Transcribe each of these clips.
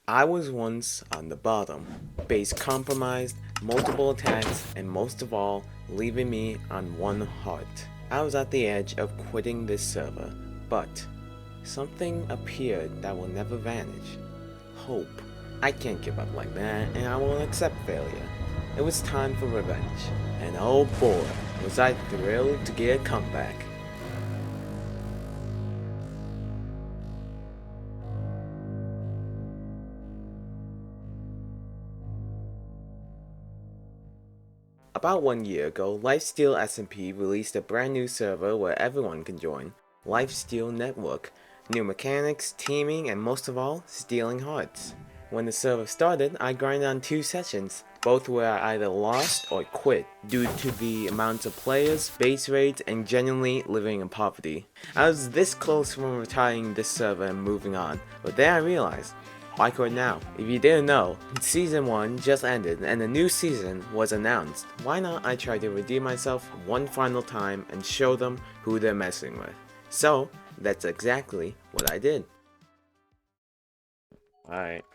I was once on the bottom, base compromised, multiple attacks, and most of all, leaving me on one heart. I was at the edge of quitting this server, but something appeared that will never vanish. Hope. I can't give up like that, and I won't accept failure. It was time for revenge, and oh boy, was I thrilled to get a comeback. About 1 year ago, Lifesteal SMP released a brand new server where everyone can join, Lifesteal Network. New mechanics, teaming, and most of all, stealing hearts. When the server started, I grinded on 2 sessions, both where I either lost or quit due to the amount of players, base rates, and genuinely living in poverty. I was this close from retiring this server and moving on, but then I realized, why quit now? If you didn't know, Season 1 just ended and a new season was announced. Why not I try to redeem myself one final time and show them who they're messing with. So, that's exactly what I did. Alright,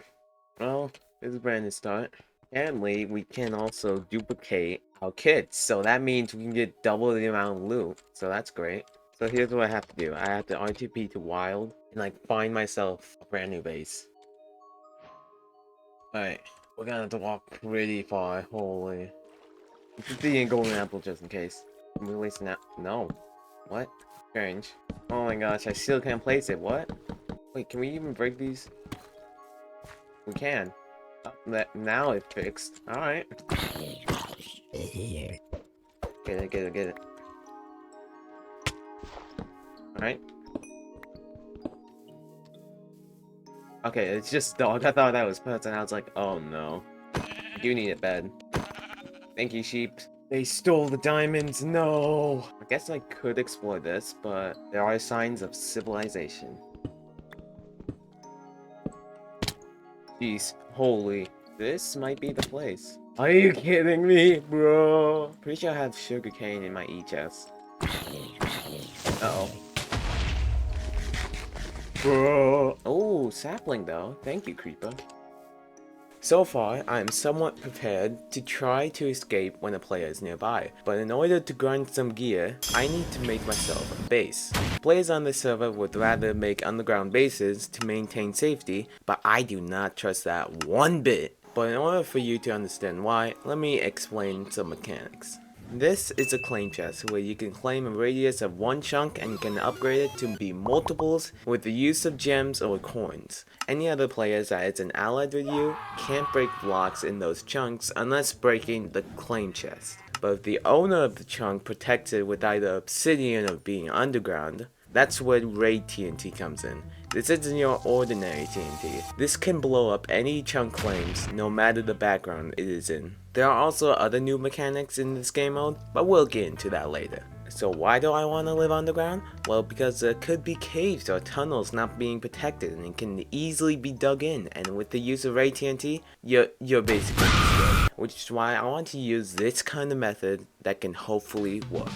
well, this is a brand new start. Apparently, we can also duplicate our kits, so that means we can get double the amount of loot, so that's great. So here's what I have to do. I have to RTP to Wild and find myself a brand new base. Alright, we're gonna have to walk pretty far, holy. Let's see a golden apple just in case. Can we waste an No. What? Strange. Oh my gosh, I still can't place it, what? Wait, can we even break these? We can. Now it's fixed. Alright. Get it, get it, get it. Alright. Okay, it's just dog. I thought that was pets, and I was like, oh no. You need a bed. Thank you, sheep. They stole the diamonds, no! I guess I could explore this, but there are signs of civilization. Jeez, holy. This might be the place. Are you kidding me, bro? Pretty sure I have sugarcane in my e-chest. Uh-oh. Bro. Oh, sapling though. Thank you, creeper. So far, I am somewhat prepared to try to escape when a player is nearby, but in order to grind some gear, I need to make myself a base. Players on this server would rather make underground bases to maintain safety, but I do not trust that one bit. But in order for you to understand why, let me explain some mechanics. This is a claim chest where you can claim a radius of 1 chunk and you can upgrade it to be multiples with the use of gems or coins. Any other players that is an allied with you can't break blocks in those chunks unless breaking the claim chest. But if the owner of the chunk protects it with either obsidian or being underground, that's where raid TNT comes in. This isn't your ordinary TNT. This can blow up any chunk claims, no matter the background it is in. There are also other new mechanics in this game mode, but we'll get into that later. So why do I want to live underground? Well, because there could be caves or tunnels not being protected and it can easily be dug in, and with the use of raid TNT, you're basically destroyed. Which is why I want to use this kind of method that can hopefully work.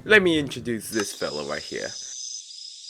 Let me introduce this fellow right here.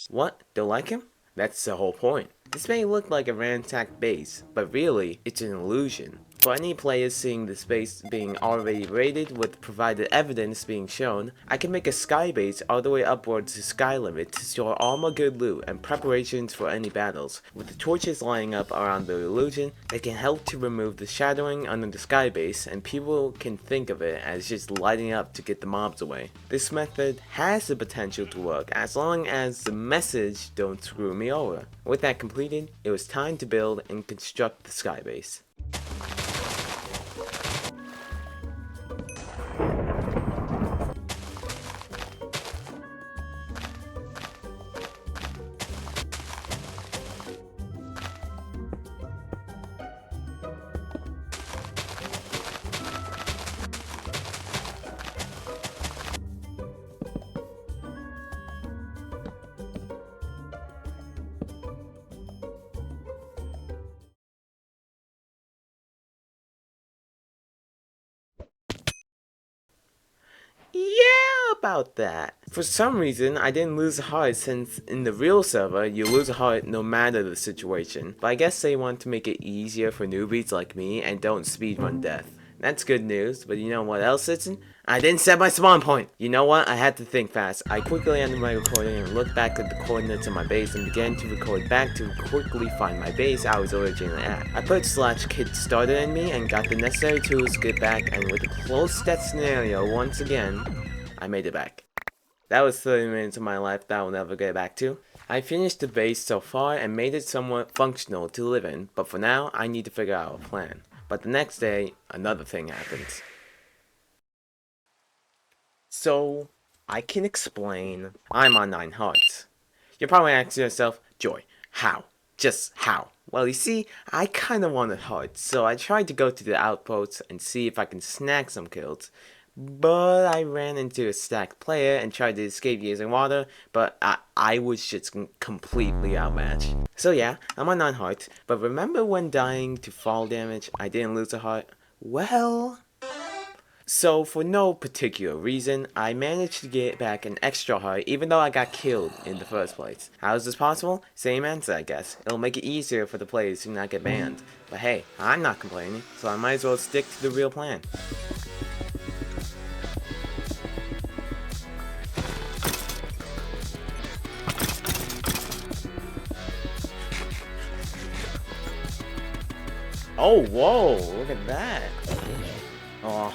What? Don't like him? That's the whole point. This may look like a ransacked base, but really, it's an illusion. For any players seeing the space being already raided with provided evidence being shown, I can make a sky base all the way upwards to sky limit to store all my good loot and preparations for any battles. With the torches lining up around the illusion, they can help to remove the shadowing under the sky base, and people can think of it as just lighting up to get the mobs away. This method has the potential to work as long as the message don't screw me over. With that completed, it was time to build and construct the sky base. Yeah, about that. For some reason, I didn't lose a heart since in the real server, you lose a heart no matter the situation. But I guess they want to make it easier for newbies like me and don't speedrun death. That's good news, but you know what else isn't? I didn't set my spawn point! You know what? I had to think fast. I quickly ended my recording and looked back at the coordinates of my base and began to record back to quickly find my base I was originally at. I put /kit starter in me and got the necessary tools to get back, and with a close death scenario once again, I made it back. That was 30 minutes of my life that I'll never get back to. I finished the base so far and made it somewhat functional to live in, but for now, I need to figure out a plan. But the next day, another thing happens. So, I can explain. I'm on 9 hearts. You're probably asking yourself, Joy, how? Just how? Well, you see, I kinda wanted hearts, so I tried to go to the outposts and see if I can snag some kills. But I ran into a stacked player and tried to escape using water, but I was just completely outmatched. So yeah, I'm on 9 hearts, but remember when dying to fall damage, I didn't lose a heart? Well... So, for no particular reason, I managed to get back an extra heart even though I got killed in the first place. How is this possible? Same answer, I guess. It'll make it easier for the players to not get banned. But hey, I'm not complaining, so I might as well stick to the real plan. Oh, whoa, look at that. Oh.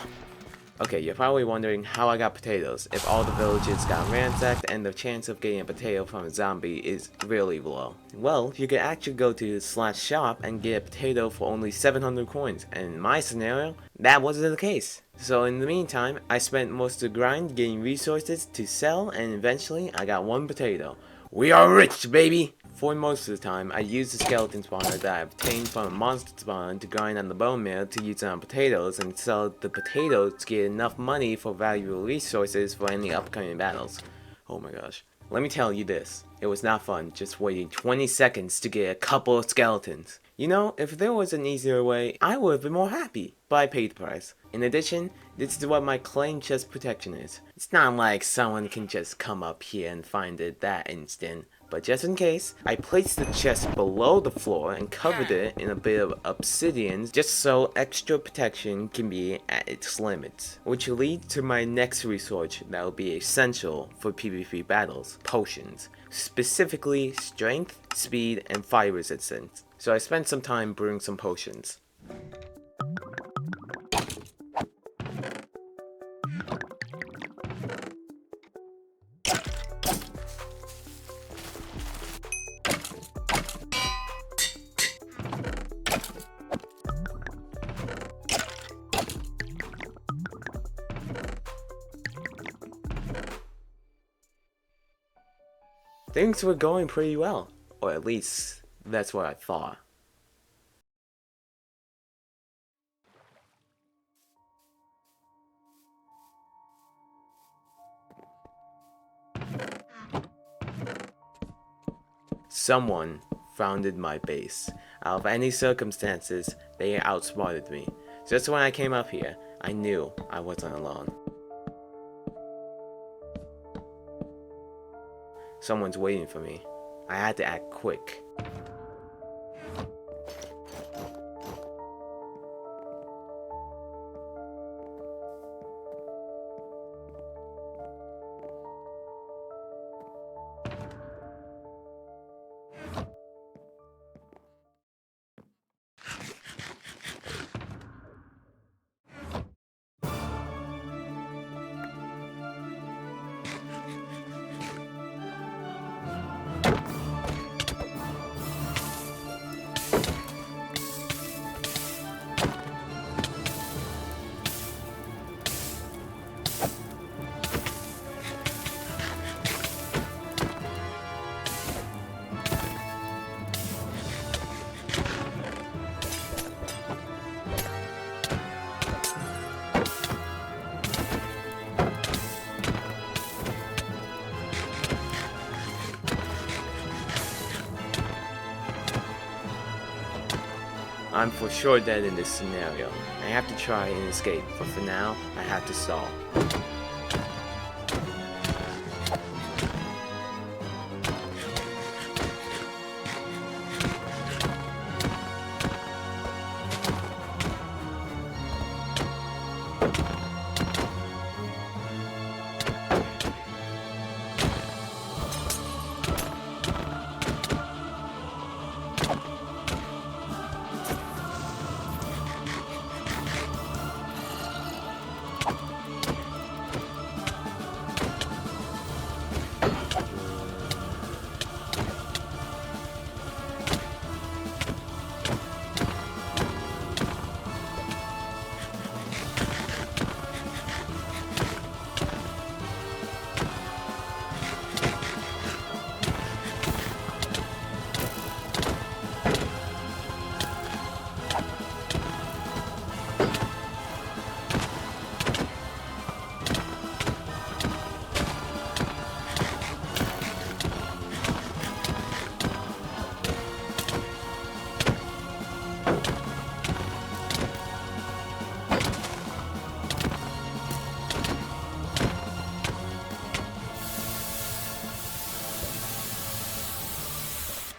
Okay, you're probably wondering how I got potatoes if all the villages got ransacked and the chance of getting a potato from a zombie is really low. Well, you could actually go to /shop and get a potato for only 700 coins, and in my scenario, that wasn't the case. So in the meantime, I spent most of the grind getting resources to sell, and eventually I got 1 potato. We are rich, baby! For most of the time, I used the skeleton spawner that I obtained from a monster spawn to grind on the bone meal to use it on potatoes and sell the potatoes to get enough money for valuable resources for any upcoming battles. Oh my gosh. Let me tell you this, it was not fun just waiting 20 seconds to get a couple of skeletons. You know, if there was an easier way, I would have been more happy, but I paid the price. In addition, this is what my claim chest protection is. It's not like someone can just come up here and find it that instant. But just in case, I placed the chest below the floor and covered it in a bit of obsidian just so extra protection can be at its limits. Which leads to my next resource that will be essential for PvP battles, potions. Specifically, strength, speed, and fire resistance. So I spent some time brewing some potions. Things were going pretty well, or at least that's what I thought. Someone founded my base. Out of any circumstances, they outsmarted me. Just when I came up here, I knew I wasn't alone. Someone's waiting for me. I had to act quick. I'm for sure dead in this scenario. I have to try and escape, but for now, I have to stall.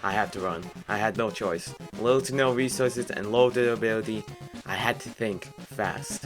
I had to run. I had no choice. Little to no resources and low durability. I had to think fast.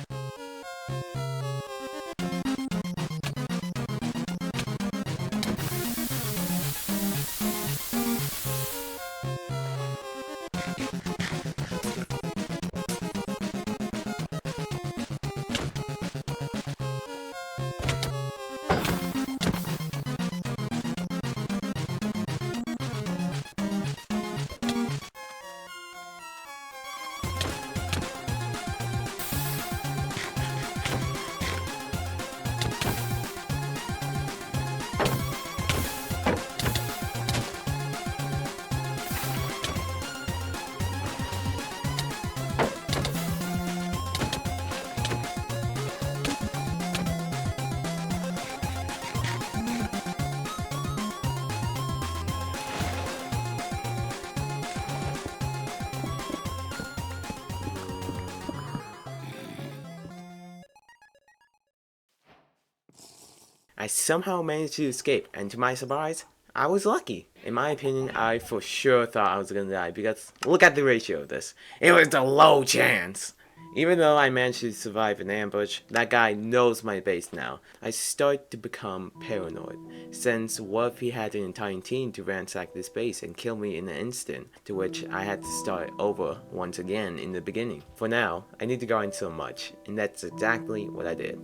I somehow managed to escape, and to my surprise, I was lucky. In my opinion, I for sure thought I was gonna die, because look at the ratio of this. It was a low chance! Even though I managed to survive an ambush, that guy knows my base now. I start to become paranoid, since what if he had an entire team to ransack this base and kill me in an instant, to which I had to start over once again in the beginning. For now, I need to grind so much, and that's exactly what I did.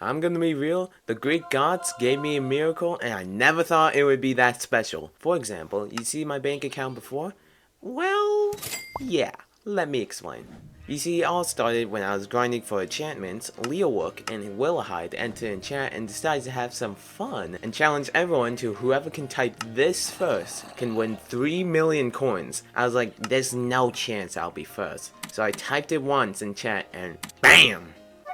I'm gonna be real, the Greek gods gave me a miracle and I never thought it would be that special. For example, you see my bank account before? Well, yeah, let me explain. You see, it all started when I was grinding for enchantments. Leowook and Willahide entered in chat and decided to have some fun and challenge everyone to whoever can type this first can win 3 million coins. I was like, there's no chance I'll be first. So I typed it once in chat and BAM!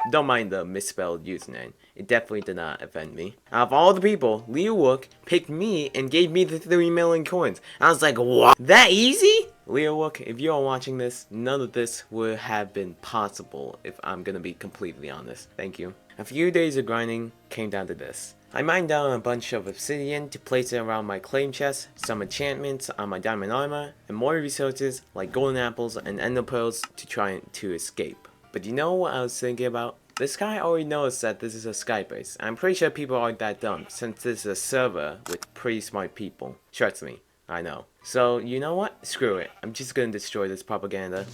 Don't mind the misspelled username. It definitely did not offend me. Out of all the people, Leowook picked me and gave me the 3 million coins. I was like, what? That easy? Leowook, if you are watching this, none of this would have been possible if I'm gonna be completely honest. Thank you. A few days of grinding came down to this. I mined down a bunch of obsidian to place it around my claim chest, some enchantments on my diamond armor, and more resources like golden apples and ender pearls to try to escape. But you know what I was thinking about? This guy already knows that this is a Skype base. I'm pretty sure people aren't that dumb, since this is a server with pretty smart people. Trust me, I know. So, you know what? Screw it. I'm just gonna destroy this propaganda.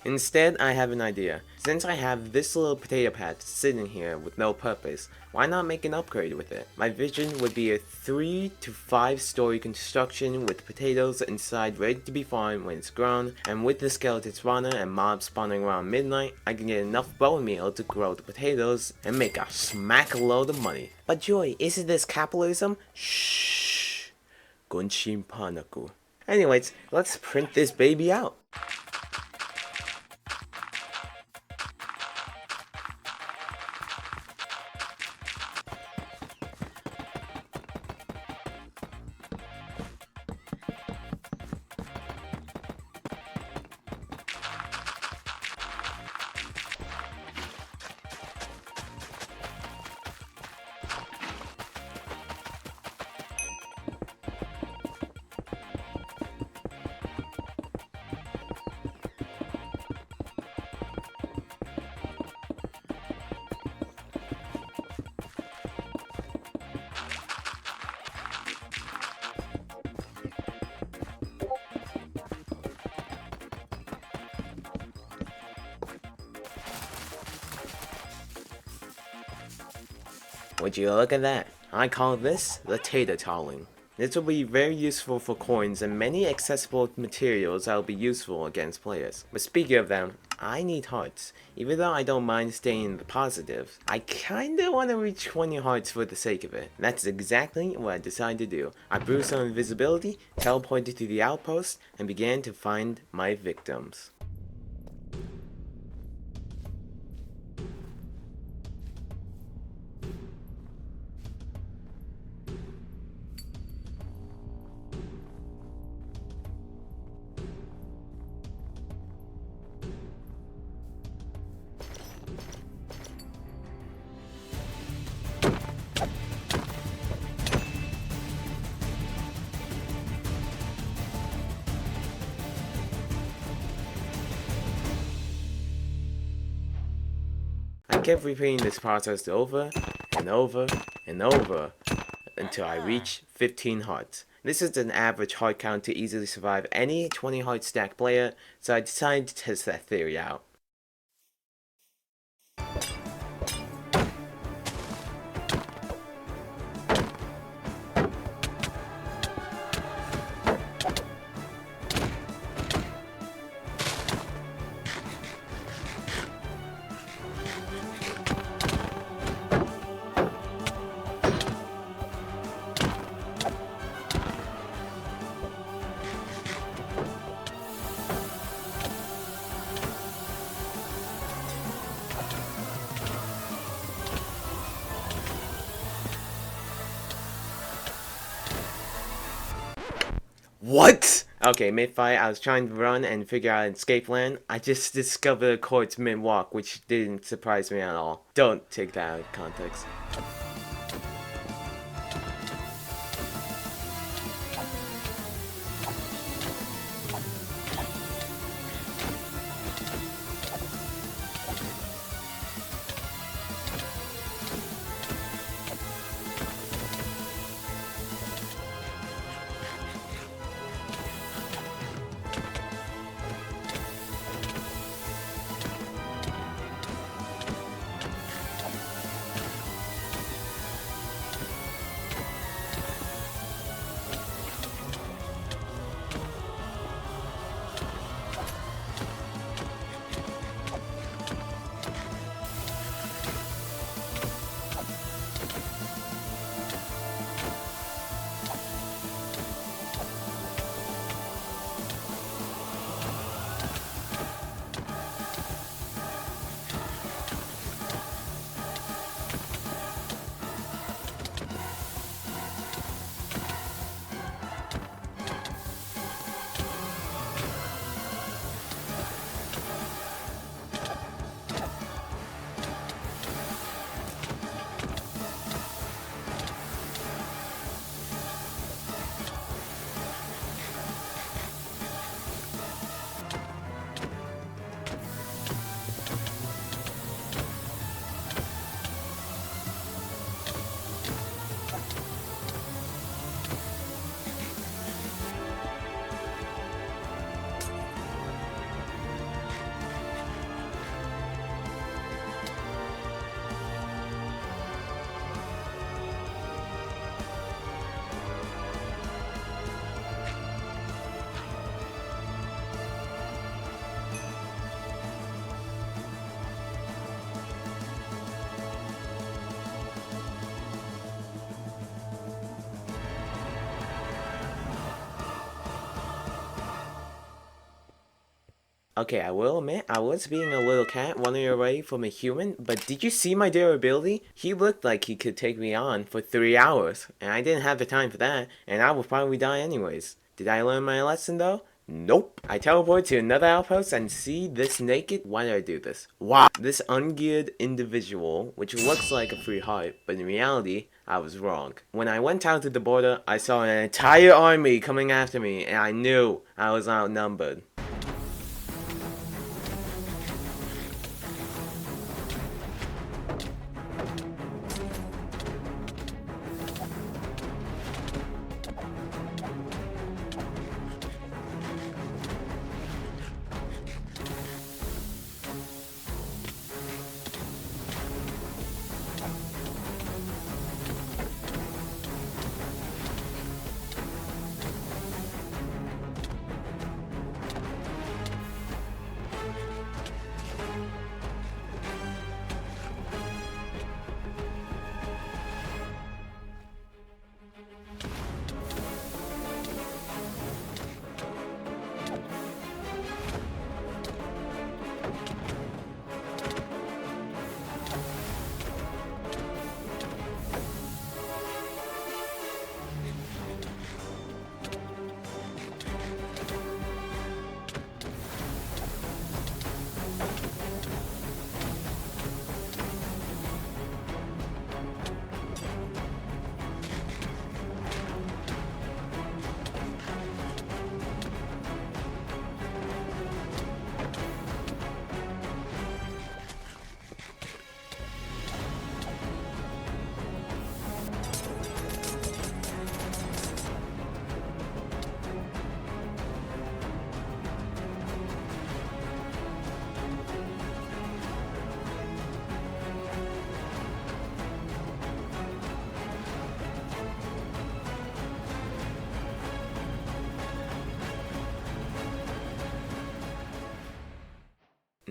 Instead, I have an idea. Since I have this little potato patch sitting here with no purpose, why not make an upgrade with it? My vision would be a 3 to 5 story construction with potatoes inside ready to be farmed when it's grown, and with the skeleton spawner and mobs spawning around midnight, I can get enough bone meal to grow the potatoes and make a smack load of money. But Joy, isn't this capitalism? Shh. Gunshin Panaku. Anyways, let's print this baby out. Would you look at that? I call this the tater tolling. This will be very useful for coins and many accessible materials that will be useful against players. But speaking of them, I need hearts. Even though I don't mind staying in the positive, I kinda wanna reach 20 hearts for the sake of it. That's exactly what I decided to do. I brewed some invisibility, teleported to the outpost, and began to find my victims. I kept repeating this process over and over and over until I reached 15 hearts. This is an average heart count to easily survive any 20 heart stack player, so I decided to test that theory out. What? Okay, mid-fight, I was trying to run and figure out an escape plan. I just discovered a corpse mid-walk, which didn't surprise me at all. Don't take that out of context. Okay, I will admit, I was being a little cat running away from a human, but did you see my durability? He looked like he could take me on for 3 hours, and I didn't have the time for that, and I would probably die anyways. Did I learn my lesson though? Nope. I teleport to another outpost and see this naked. Why did I do this? Wow. This ungeared individual, which looks like a free heart, but in reality, I was wrong. When I went out to the border, I saw an entire army coming after me, and I knew I was outnumbered.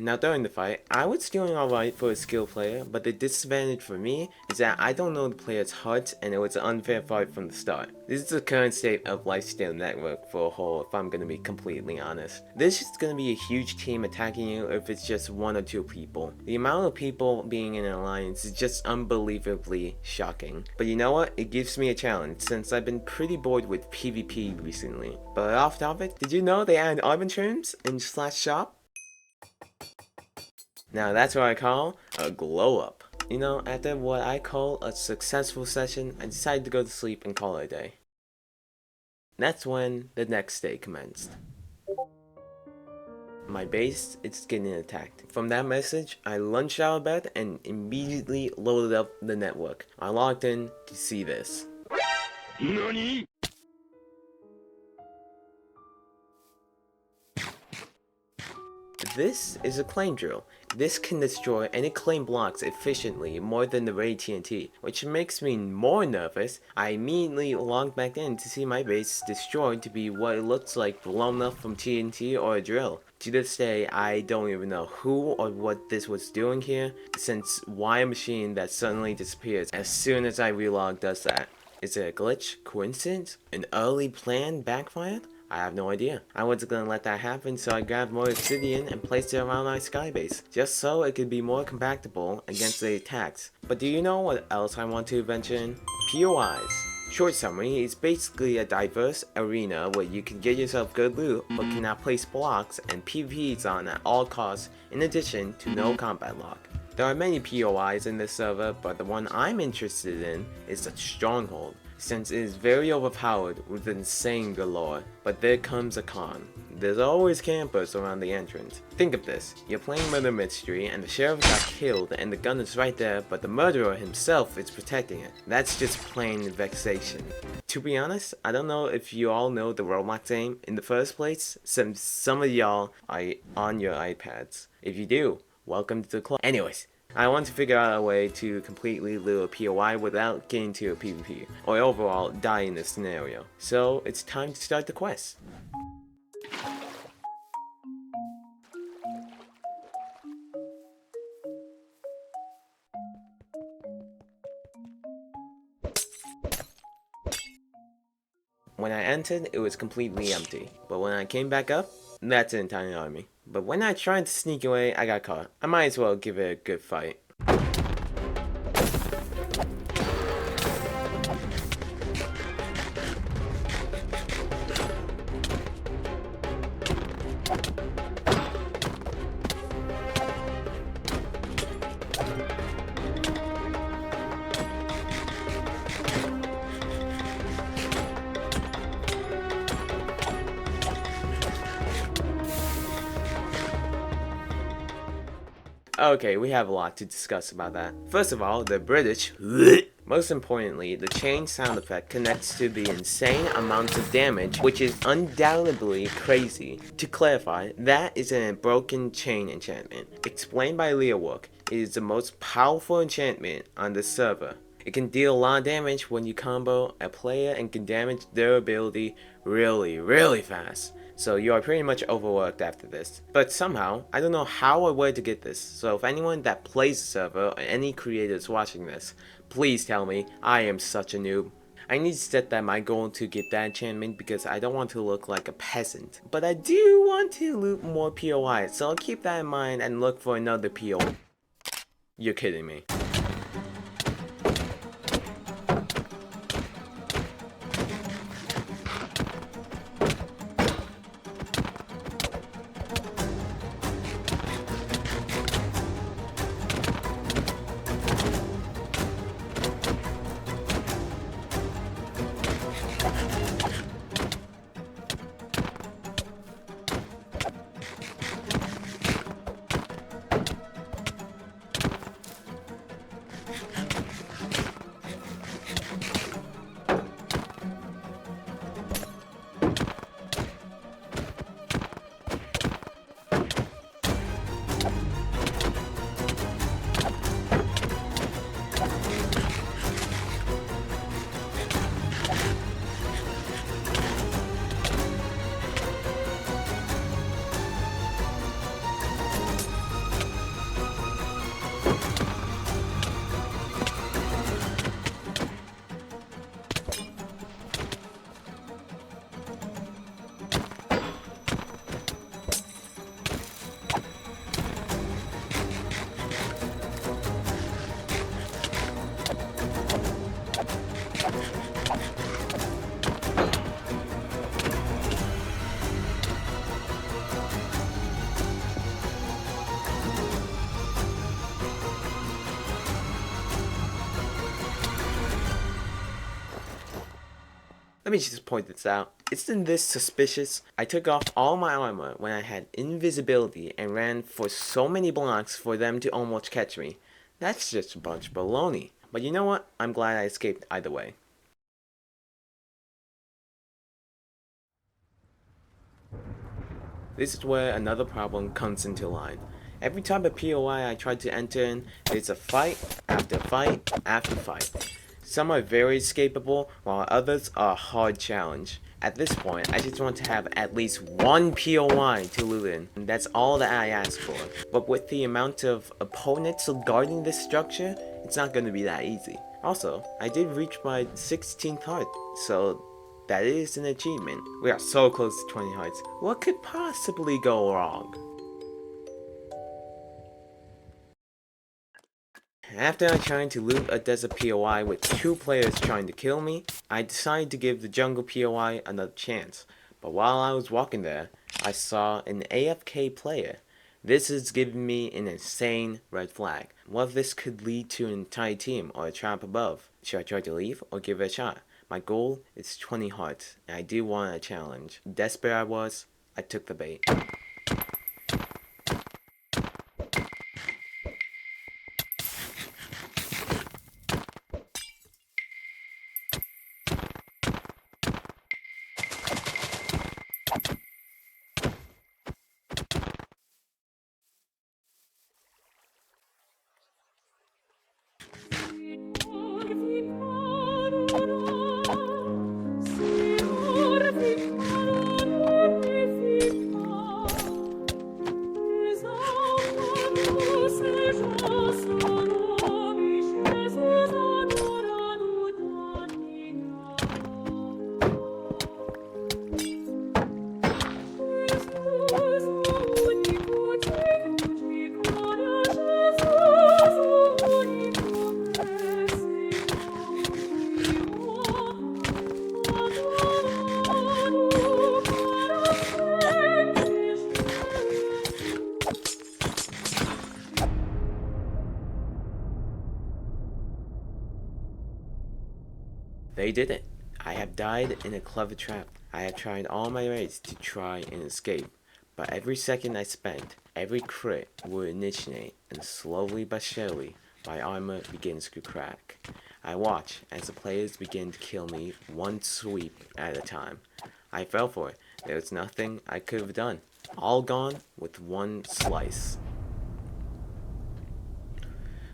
Now during the fight, I was doing alright for a skilled player, but the disadvantage for me is that I don't know the player's heart and it was an unfair fight from the start. This is the current state of Lifesteal network for a whole, if I'm gonna be completely honest. This is gonna be a huge team attacking you if it's just 1 or 2 people. The amount of people being in an alliance is just unbelievably shocking. But you know what? It gives me a challenge since I've been pretty bored with PvP recently. But off topic, did you know they added arbitrums in /shop? Now that's what I call a glow up. You know, after what I call a successful session, I decided to go to sleep and call it a day. That's when the next day commenced. My base is getting attacked. From that message, I lunged out of bed and immediately loaded up the network. I logged in to see this. NANI?! This is a claim drill. This can destroy any claim blocks efficiently more than the raid TNT, which makes me more nervous. I immediately logged back in to see my base destroyed to be what it looks like blown up from TNT or a drill. To this day, I don't even know who or what this was doing here, since why a machine that suddenly disappears as soon as I relog does that? Is it a glitch? Coincidence? An early plan backfired? I have no idea. I wasn't gonna let that happen, so I grabbed more obsidian and placed it around my skybase, just so it could be more compactable against the attacks. But do you know what else I want to venture in? POIs. Short summary, it's basically a diverse arena where you can get yourself good loot, but cannot place blocks and PvP is on at all costs, in addition to no combat lock. There are many POIs in this server, but the one I'm interested in is the Stronghold, since it is very overpowered with insane galore. But there comes a con. There's always campers around the entrance. Think of this, you're playing murder mystery and the sheriff got killed and the gun is right there, but the murderer himself is protecting it. That's just plain vexation. To be honest, I don't know if you all know the Roblox aim in the first place, since some of y'all are on your iPads. If you do, welcome to the club. Anyways, I want to figure out a way to completely lure a POI without getting to a PvP, or overall die in this scenario. So it's time to start the quest. When I entered, it was completely empty, but when I came back up, that's an entire army. But when I tried to sneak away, I got caught. I might as well give it a good fight. Okay, we have a lot to discuss about that. First of all, the British. Most importantly, the chain sound effect connects to the insane amounts of damage, which is undoubtedly crazy. To clarify, that is a broken chain enchantment. Explained by Leowork, it is the most powerful enchantment on the server. It can deal a lot of damage when you combo a player and can damage their ability really fast. So you are pretty much overworked after this. But somehow, I don't know how or where to get this, so if anyone that plays the server or any creators watching this, please tell me. I am such a noob. I need to set that my goal to get that enchantment because I don't want to look like a peasant. But I do want to loot more POIs, so I'll keep that in mind and look for another POI. You're kidding me. Let me just point this out. Isn't this suspicious? I took off all my armor when I had invisibility and ran for so many blocks for them to almost catch me. That's just a bunch of baloney. But you know what? I'm glad I escaped either way. This is where another problem comes into line. Every type of POI I try to enter in, there's a fight after fight after fight. Some are very escapable, while others are a hard challenge. At this point, I just want to have at least one POI to loot in, and that's all that I ask for. But with the amount of opponents guarding this structure, it's not going to be that easy. Also, I did reach my 16th heart, so that is an achievement. We are so close to 20 hearts. What could possibly go wrong? After I tried to loot a desert POI with 2 players trying to kill me, I decided to give the jungle POI another chance. But while I was walking there, I saw an AFK player. This is giving me an insane red flag. What if this could lead to an entire team or a trap above? Should I try to leave or give it a shot? My goal is 20 hearts, and I do want a challenge. Desperate I was, I took the bait. They did it. I have died in a clever trap. I have tried all my ways to try and escape, but every second I spent, every crit will initiate, and slowly but surely, my armor begins to crack. I watch as the players begin to kill me one sweep at a time. I fell for it. There was nothing I could have done. All gone with one slice.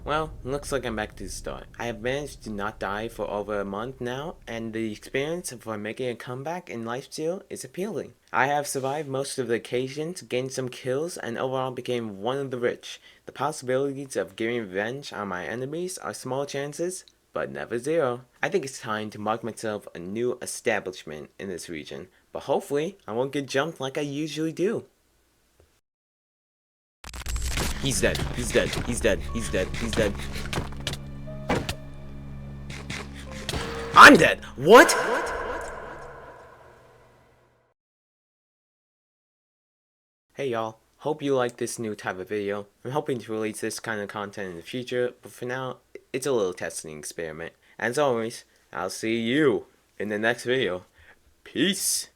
Well, looks like I'm back to the start. I have managed to not die for over a month now, and the experience for making a comeback in Lifesteal is appealing. I have survived most of the occasions, gained some kills, and overall became one of the rich. The possibilities of getting revenge on my enemies are small chances, but never zero. I think it's time to mark myself a new establishment in this region, but hopefully I won't get jumped like I usually do. He's dead. He's dead. He's dead. He's dead. He's dead. I'm dead. What? Hey y'all. Hope you like this new type of video. I'm hoping to release this kind of content in the future, but for now, it's a little testing experiment. As always, I'll see you in the next video. Peace.